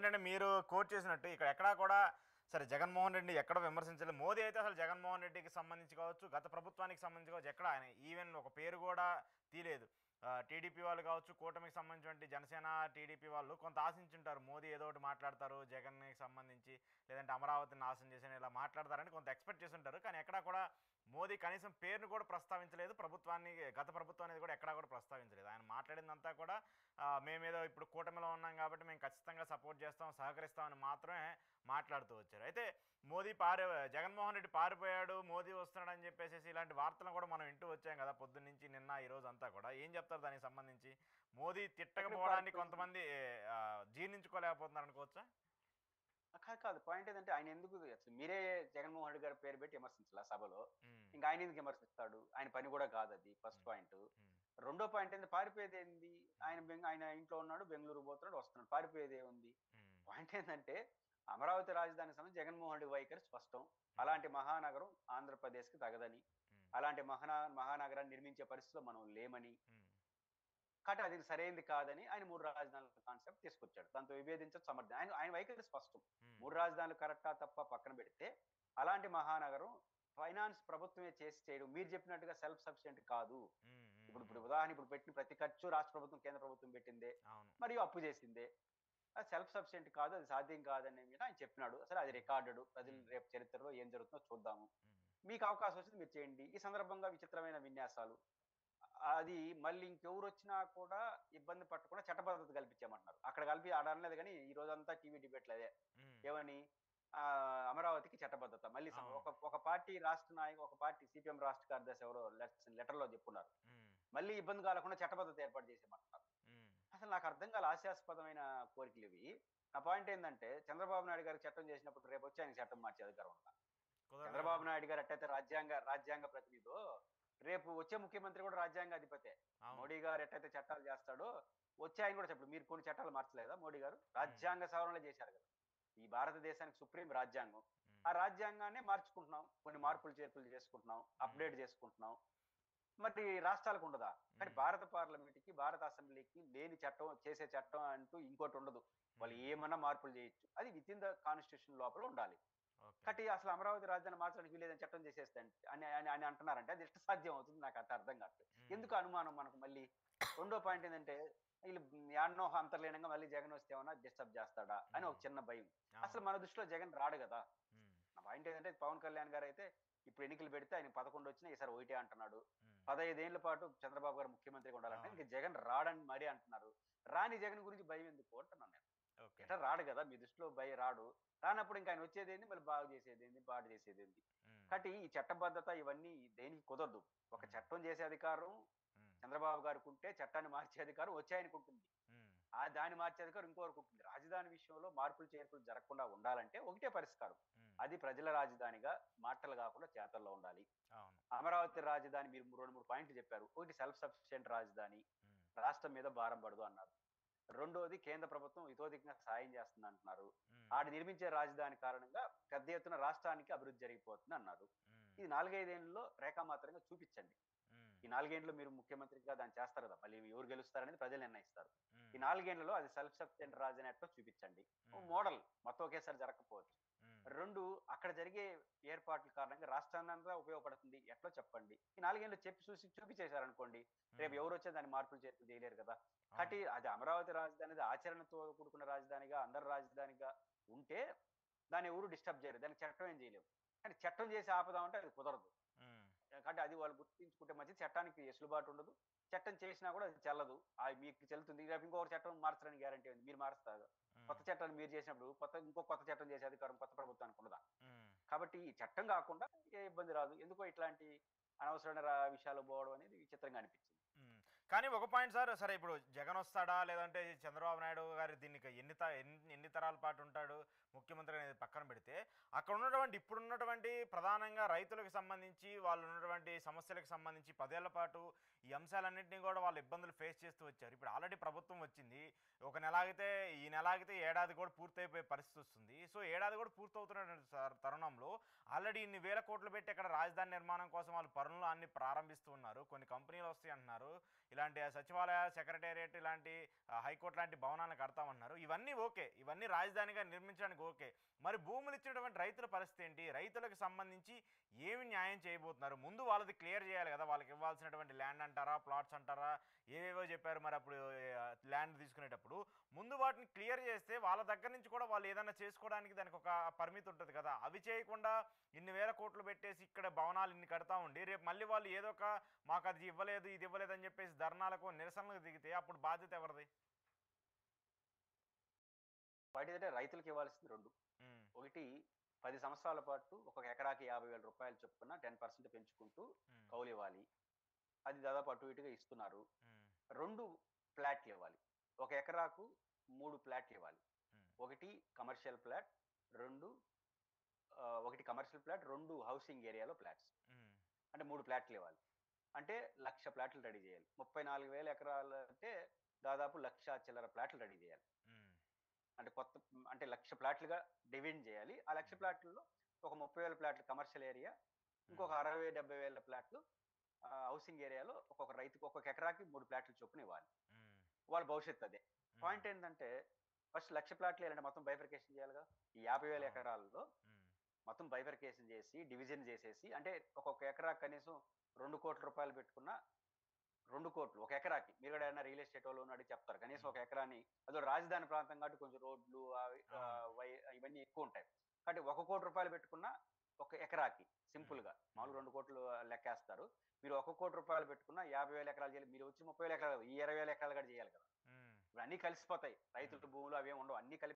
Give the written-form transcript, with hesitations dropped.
ఏంటంటే మీరు కోట్ చేసినట్టు ఇక్కడ ఎక్కడా కూడా సరే జగన్మోహన్ రెడ్డి ఎక్కడ విమర్శించలేదు. మోదీ అయితే అసలు జగన్మోహన్ రెడ్డికి సంబంధించి కావచ్చు, గత ప్రభుత్వానికి సంబంధించి కావచ్చు, ఎక్కడ ఆయన ఈవెన్ ఒక పేరు కూడా తీయలేదు. టీడీపీ వాళ్ళు కావచ్చు, కూటమికి సంబంధించినటువంటి జనసేన, టీడీపీ వాళ్ళు కొంత ఆశించుంటారు. మోదీ ఏదో ఒకటి మాట్లాడతారు జగన్‌కి సంబంధించి, లేదంటే అమరావతిని నాశనం చేశాను ఇలా మాట్లాడతారని కొంత ఎక్స్‌పెక్ట్ చేసుంటారు. కానీ ఎక్కడా కూడా మోదీ కనీసం పేరును కూడా ప్రస్తావించలేదు. ప్రభుత్వాన్ని గత ప్రభుత్వం అనేది కూడా ఎక్కడా కూడా ప్రస్తావించలేదు. ఆయన మాట్లాడిందంతా కూడా మేమేదో ఇప్పుడు కూటమిలో ఉన్నాం కాబట్టి మేము ఖచ్చితంగా సపోర్ట్ చేస్తాం, సహకరిస్తామని మాత్రమే మాట్లాడుతూ వచ్చారు. అయితే మోదీ జగన్మోహన్ రెడ్డి పారిపోయాడు, మోదీ వస్తున్నాడని చెప్పేసేసి ఇలాంటి వార్తలను కూడా మనం వింటూ వచ్చాం కదా పొద్దున్నుంచి నిన్న ఈ రోజు అంతా కూడా. ఏం చెప్తారు దానికి సంబంధించి? మోదీ ఎక్కడికి తిట్టకపోవడాన్ని పారిపోయింది? కొంతమంది జీర్ణించుకోలేకపోతున్నారు అనుకోవచ్చా? కాదు, కాదు. పాయింట్ ఏదంటే ఆయన ఎందుకు అసలు మీరే జగన్మోహన్ రెడ్డి గారి పేరు పెట్టి విమర్శించాల సభలో. హ్మ్. ఇంక ఆయన ఎందుకు విమర్శిస్తాడు? ఆయన పని కూడా కాదది ఫస్ట్ హ్మ్. పాయింట్. హ్మ్. రెండో పాయింట్ ఏంది పారిపోయేదేంది? హ్మ్. ఆయన ఇంట్లో ఉన్నాడు, బెంగుళూరు పోతున్నాడు, వస్తున్నాడు. పారిపోయేదేముంది? హ్మ్. పాయింట్ ఏందంటే అమరావతి రాజధానికి సంబంధించి జగన్మోహన్ రెడ్డి వైఖరి స్పష్టం. హ్మ్. అలాంటి మహానగరం ఆంధ్రప్రదేశ్‌కి తగదని. హ్మ్. అలాంటి మహానగరాన్ని నిర్మించే పరిస్థితిలో మనం లేమని. హ్మ్. కాబట్టి అది సరైంది కాదని ఆయన 3 రాజధానుల కాన్సెప్ట్ తీసుకొచ్చాడు. దాంతో విభేదించడం సమర్థం. ఆయన ఆయన వైఖరి స్పష్టం. హ్మ్. 3 రాజధానులు కరెక్టా తప్పా పక్కన పెడితే, అలాంటి మహానగరం ఫైనాన్స్ ప్రభుత్వమే చేయడం. మీరు చెప్పినట్టుగా సెల్ఫ్ సఫిషియెంట్ కాదు. హ్మ్. హ్మ్. ఇప్పుడు ఇప్పుడు హ్మ్. ఉదాహరణ ఇప్పుడు పెట్టిన ప్రతి ఖర్చు రాష్ట్ర ప్రభుత్వం, కేంద్ర ప్రభుత్వం పెట్టిందే. అవును. మరియు అప్పు చేసిందే. అది సెల్ఫ్ సఫిషియెంట్ కాదు. అది సాధ్యం కాదని మీద ఆయన చెప్పినాడు. సరే అది హ్మ్. రికార్డెడ్. ప్రజలు హ్మ్. రేపు చరిత్రలో ఏం జరుగుతుందో చూద్దాము. హ్మ్. మీకు అవకాశం వచ్చింది మీరు చేయండి. ఈ సందర్భంగా విచిత్రమైన విన్యాసాలు. అది మళ్ళీ ఇంకెవరొచ్చినా కూడా ఇబ్బంది పట్టకుండా చట్టబద్ధత కల్పించామంటున్నారు. అక్కడ ఆడ అనలేదు గానీ, ఈ రోజంతా టీవీ డిబేట్‌లు అదే. హ్మ్. ఏమని? అమరావతికి చట్టబద్ధత. మళ్ళీ అవును. ఒక పార్టీ రాష్ట్ర నాయకు ఒక పార్టీ సిపిఎం రాష్ట్ర కార్యదర్శి ఎవరో లెటర్‌లో చెప్పున్నారు. హ్మ్. మళ్ళీ ఇబ్బంది కలగకుండా చట్టబద్ధత ఏర్పాటు చేసేయమంటున్నారు. హ్మ్. అసలు నాకు అర్థం కాలే హాస్యాస్పదమైన కోరికలివి. నా పాయింట్ ఏందంటే, చంద్రబాబు నాయుడు గారికి చట్టం చేసినప్పుడు రేపొచ్చి ఆయనకి చట్టం మార్చే అధికారం ఉందా? కుదరదు కదా! చంద్రబాబు నాయుడు గారు ఎట్టయితే రాజ్యాంగ ప్రతినిధో, రేపు వచ్చే ముఖ్యమంత్రి కూడా రాజ్యాంగ అధిపతే. అవును. మోడీ గారు ఎట్టయితే చట్టాలు చేస్తాడో, వచ్చే ఆయన కూడా ఇప్పుడు మీరు కొన్ని చట్టాలు మార్చలేదా మోడీ గారు? హ్మ్. రాజ్యాంగ సవరణలే చేశారు కదా! ఈ భారతదేశానికి సుప్రీం రాజ్యాంగం. హ్మ్. ఆ రాజ్యాంగాన్నే మార్చుకుంటున్నాం. కొన్ని హ్మ్. మార్పులు, చేర్పులు చేసుకుంటున్నాం. హ్మ్. అప్‌డేట్ చేసుకుంటున్నాం. మరి రాష్ట్రాలకు ఉండదా? కానీ హ్మ్. భారత పార్లమెంట్‌కి, భారత అసెంబ్లీకి లేని చట్టం, చేసే చట్టం అంటూ ఇంకోటుండదు. వాళ్ళు హ్మ్. ఏమన్నా మార్పులు చేయొచ్చు. అది వితిన్ ద కాన్స్టిట్యూషన్ లోపల ఉండాలి. ఓకే. కాబట్టి అసలు అమరావతి రాజధాని మార్చడానికి వీల్లేదని చట్టం చేసేస్తే అని అని అని అంటున్నారంటే అది ఎట్లా సాధ్యం అవుతుంది? నాకంత అర్థం కావట్లేదు. హ్మ్. ఎందుకు అనుమానం మనకు మళ్ళీ? రెండో పాయింట్ ఏందంటే ఈళ్ళు యాడనో అంతర్లీనంగా మళ్ళీ జగన్ వస్తే ఏమన్నా డిస్టర్బ్ చేస్తాడా అని ఒక హ్మ్. చిన్న భయం. అసలు అవును. మన దృష్టిలో జగన్ రాడు గదా! హ్మ్. నా పాయింట్ ఏందంటే పవన్ కళ్యాణ్ గారైతే ఇప్పుడు ఎన్నికలు పెడితే ఆయనకి 11 వచ్చినాయి. ఈసారి ఒకటే అంటున్నాడు. హ్మ్. 15 ఏళ్ల పాటు చంద్రబాబు గారు ముఖ్యమంత్రిగా ఉండాలంటే అవును. ఇంక జగన్ రాడని మరీ అంటున్నారు. రాని జగన్ గురించి భయం ఎందుకు అంటున్నాను నేను. ఓకే. ఎట్లా రాడు గదా! మీ దృష్టిలో రాడు. రానప్పుడు ఇంక ఆయన వచ్చేదేంది? మళ్ళీ బాగు చేసేదేంది? పాడు చేసేదేంది? హ్మ్. కాబట్టి ఈ చట్టబద్ధత ఇవన్నీ దేనికి కుదరదు. ఒక హ్మ్. చట్టం చేసే అధికారం హ్మ్. చంద్రబాబు గారికుంటే, చట్టాన్ని మార్చే అధికారం వచ్చి ఆయనకుంటుంది. హ్మ్. దాన్ని మార్చే అధికారం ఇంకొకరికుంటుంది. రాజధాని విషయంలో మార్పులు, చేర్పులు జరగకుండా ఉండాలంటే ఒకటే పరిష్కారం. హ్మ్. అది ప్రజల రాజధానిగా మాటలు గాకుండా చేతల్లో ఉండాలి. అవును. అమరావతి రాజధాని మీరు 2, 3 పాయింట్లు చెప్పారు. ఒకటి సెల్ఫ్ సఫిషియెంట్ రాజధాని. హ్మ్. రాష్ట్రం మీద భారం పడదు అన్నారు. రెండోది కేంద్ర ప్రభుత్వం ఇతోధికంగా సాయం చేస్తుందంటున్నారు. హ్మ్. ఆడ నిర్మించే రాజధాని కారణంగా పెద్ద ఎత్తున రాష్ట్రానికి అభివృద్ధి జరిగిపోతుందన్నారు. హ్మ్. ఇది 4, 5 ఏళ్లలో రేఖామాత్రంగా చూపిచ్చండి. హ్మ్. ఈ 4 ఏండ్లు మీరు ముఖ్యమంత్రిగా దాన్ని చేస్తారు కదా! మళ్ళీ ఎవరు గెలుస్తారనేది ప్రజలు నిర్ణయిస్తారు. ఈ హ్మ్. 4 ఏండ్లలో అది సెల్ఫ్ సఫిషియెంట్ రాజధాని ఎట్టో చూపిచ్చండి. ఓ హ్మ్. మోడల్ మొత్తం ఒకేసారి జరగకపోవచ్చు. హ్మ్. 2 అక్కడ జరిగే ఏర్పాట్ల కారణంగా రాష్ట్రాన్నంతా ఉపయోగపడుతుంది. ఎట్లో చెప్పండి. ఈ 4 ఏండ్లు చెప్పి చూపిచ్చేసారనుకోండి. రేపు హ్మ్. ఎవరొచ్చినా దాన్ని మార్పులు చేర్పులు చేయలేరు కదా! అవును. కాబట్టి అది అమరావతి రాజధాని అనేది ఆచరణతో కూడుకున్న రాజధానిగా, అందరి రాజధానిగా ఉంటే దాన్ని ఎవరు డిస్టర్బ్ చేయరు. దానికి చట్టం ఏం చేయలేం. కానీ చట్టం చేసి ఆపుదామంటే అది కుదరదు. హ్మ్. కాబట్టి అది వాళ్ళు గుర్తించుకుంటే మంచిది. చట్టానికి వెసులుబాటు ఉండదు. చట్టం చేసినా కూడా అది చెల్లదు. మీకు చెల్లుతుంది. రేపు ఇంకొకటి చట్టం మార్చడానికి గ్యారంటీ ఉంది. మీరు మారుస్తారా? కొత్త హ్మ్. చట్టాన్ని మీరు చేసినప్పుడు కొత్త చట్టం చేసే అధికారం కొత్త ప్రభుత్వానికి ఉండదా? హ్మ్. కాబట్టి ఈ చట్టం కాకుండా ఏ ఇబ్బంది రాదు. ఎందుకో ఇట్లాంటి అనవసరమైన విషయాలు పోవడం అనేది విచిత్రంగా అనిపించింది. హ్మ్. కానీ ఒక పాయింట్ సార్, సరే ఇప్పుడు జగనొస్తాడా? లేదంటే చంద్రబాబు నాయుడు గారు దీనికి ఎన్ని తరాల పాటు ఉంటాడు ముఖ్యమంత్రి అనేది పక్కన పెడితే, అక్కడ ఉన్నటువంటి ఇప్పుడున్నటువంటి ప్రధానంగా రైతులకు సంబంధించి, వాళ్ళు ఉన్నటువంటి సమస్యలకు సంబంధించి 10 ఏళ్ల పాటు ఈ అంశాలన్నింటినీ కూడా వాళ్ళు ఇబ్బందులు ఫేస్ చేస్తూ వచ్చారు. ఇప్పుడు ఆల్రెడీ ప్రభుత్వం వచ్చింది. ఒక నెల ఆగితే ఈ నెల ఆగితే ఏడాది కూడా పూర్తయిపోయే పరిస్థితి వస్తుంది. సో, ఏడాది కూడా పూర్తవుతున్న తరుణంలో ఆల్రెడీ ఇన్ని వేల కోట్లు పెట్టి అక్కడ రాజధాని నిర్మాణం కోసం వాళ్ళు పనులు అన్ని ప్రారంభిస్తూ ఉన్నారు. కొన్ని కంపెనీలు వస్తాయి అంటున్నారు. ఇలా ఇలాంటి సచివాలయ సెక్రటేరియట్ ఇలాంటి హైకోర్టు లాంటి భవనాలను కడతామన్నారు. ఇవన్నీ ఓకే, ఇవన్నీ రాజధానిగా నిర్మించడానికి ఓకే. మరి భూములు ఇచ్చినటువంటి రైతుల పరిస్థితి ఏంటి? రైతులకు సంబంధించి ఏమి న్యాయం చేయబోతున్నారు? ముందు వాళ్ళది క్లియర్ చేయాలి కదా, వాళ్ళకి ఇవ్వాల్సినటువంటి ల్యాండ్ అంటారా, ప్లాట్స్ అంటారా, ఏవేవో చెప్పారు. మరి అప్పుడు ల్యాండ్ తీసుకునేటప్పుడు ముందు వాటిని క్లియర్ చేస్తే వాళ్ళ దగ్గర నుంచి కూడా వాళ్ళు ఏదైనా చేసుకోవడానికి దానికి ఒక పరిమితి ఉంటుంది కదా. అవి చేయకుండా ఇన్ని వేల కోట్లు పెట్టేసి ఇక్కడ భవనాలు ఇన్ని కడతా ఉండి రేపు మళ్ళీ వాళ్ళు ఏదో ఒక మాకు అది ఇవ్వలేదు ఇది ఇవ్వలేదు అని చెప్పేసి ధర్నాలకు నిరసనలకు దిగితే అప్పుడు బాధ్యత ఎవరిది? వాటిదంటే రైతులకు ఇవ్వాల్సింది రెండు. ఉమ్, ఒకటి 10 సంవత్సరాల పాటు ఒక ఎకరాకి 50,000 రూపాయలు చొప్పున 10% పెంచుకుంటూ ఉమ్, కౌలు ఇవ్వాలి. అది దాదాపు అటు ఇటుగా ఇస్తున్నారు. ఉమ్, 2 ప్లాట్లు ఇవ్వాలి. ఒక ఎకరాకు 3 ప్లాట్లు ఇవ్వాలి. ఉమ్, ఒకటి కమర్షియల్ ప్లాట్, 2 ఒకటి కమర్షియల్ ప్లాట్, 2 హౌసింగ్ ఏరియాలో ఫ్లాట్స్. ఉమ్, అంటే 3 ప్లాట్లు ఇవ్వాలి. అంటే 1,00,000 ప్లాట్లు రెడీ చేయాలి. 34,000 ఎకరాలు అంటే దాదాపు 1,00,000 చిల్లర ప్లాట్లు రెడీ చేయాలి. ఉమ్, అంటే అంటే 1,00,000 ప్లాట్లుగా డివైడ్ చేయాలి. ఆ 1,00,000 ప్లాట్లలో ఒక 30,000 ప్లాట్లు కమర్షియల్ ఏరియా, ఇంకొక 60,000-70,000 ప్లాట్లు హౌసింగ్ ఏరియాలో ఒక్కొక్క రైతుకు ఒక్కొక్క ఎకరాకి 3 ప్లాట్లు చొప్పున ఇవ్వాలి. ఉమ్, వాళ్ళ భవిష్యత్తు అదే. ఉమ్, పాయింట్ ఏంటంటే ఫస్ట్ 1,00,000 ప్లాట్లు వేయాలంటే మొత్తం బైఫర్కేషన్ చేయాలిగా. ఈ 50,000 అవును. ఎకరాల్లో ఉమ్, మొత్తం బైఫర్కేషన్ చేసి డివిజన్ చేసేసి, అంటే ఒక్కొక్క ఎకరా కనీసం 2 కోట్ల రూపాయలు పెట్టుకున్న 2 కోట్లు ఒక ఎకరాకి. మీరు కూడా ఏదైనా రియల్ ఎస్టేట్ వాళ్ళు అడిగి చెప్తారు. కనీసం ఒక ఎకరాని, అదో రాజధాని ప్రాంతం కాబట్టి కొంచెం రోడ్లు అవి ఇవన్నీ ఎక్కువ ఉంటాయి. కాబట్టి 1 కోటి రూపాయలు పెట్టుకున్న ఒక ఎకరాకి సింపుల్ గా మామూలు 2 కోట్లు లెక్కేస్తారు. మీరు 1 కోటి రూపాయలు పెట్టుకున్న 50,000 ఎకరాలు చేయాలి. మీరు వచ్చి 30,000 ఎకరాలు, ఈ 20,000 ఎకరాలు కూడా చేయాలి కదా. ఉమ్, ఇప్పుడు అన్ని కలిసిపోతాయి. రైతుల భూములు అవేం ఉండవు, అన్ని కలిపి